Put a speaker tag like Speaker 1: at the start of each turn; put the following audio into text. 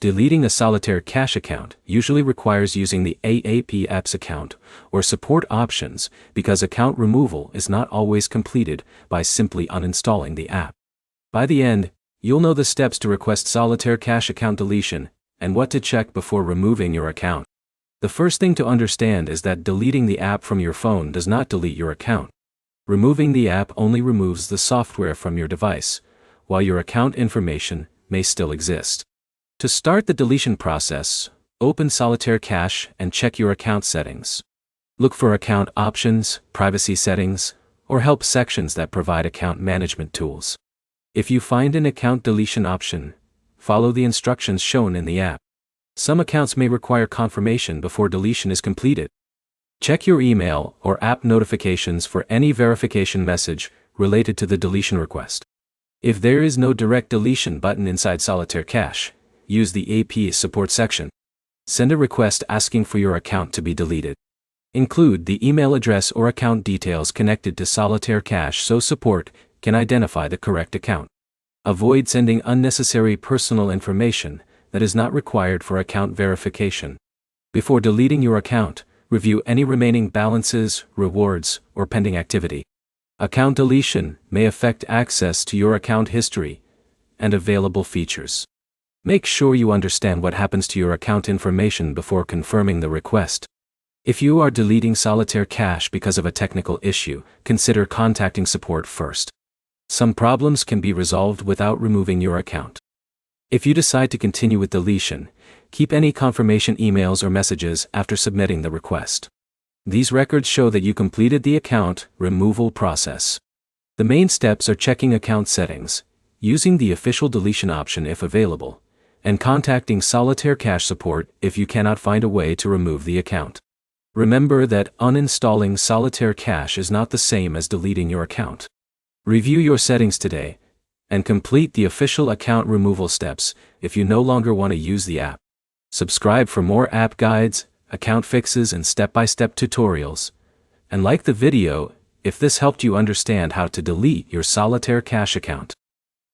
Speaker 1: Deleting a Solitaire cache account usually requires using the AAP Apps account or support options because account removal is not always completed by simply uninstalling the app. By the end, you'll know the steps to request Solitaire cache account deletion and what to check before removing your account. The first thing to understand is that deleting the app from your phone does not delete your account. Removing the app only removes the software from your device, while your account information may still exist. To start the deletion process, open Solitaire Cache and check your account settings. Look for account options, privacy settings, or help sections that provide account management tools. If you find an account deletion option, follow the instructions shown in the app. Some accounts may require confirmation before deletion is completed. Check your email or app notifications for any verification message related to the deletion request. If there is no direct deletion button inside Solitaire Cache, use the AP support section. Send a request asking for your account to be deleted. Include the email address or account details connected to Solitaire Cache so support can identify the correct account. Avoid sending unnecessary personal information that is not required for account verification. Before deleting your account, review any remaining balances, rewards, or pending activity. Account deletion may affect access to your account history and available features. Make sure you understand what happens to your account information before confirming the request. If you are deleting Solitaire Cache because of a technical issue, consider contacting support first. Some problems can be resolved without removing your account. If you decide to continue with deletion, keep any confirmation emails or messages after submitting the request. These records show that you completed the account removal process. The main steps are checking account settings, using the official deletion option if available, and contacting Solitaire Cache support if you cannot find a way to remove the account. Remember that uninstalling Solitaire Cache is not the same as deleting your account. Review your settings today, and complete the official account removal steps if you no longer want to use the app. Subscribe for more app guides, account fixes and step-by-step tutorials, and like the video if this helped you understand how to delete your Solitaire Cache account.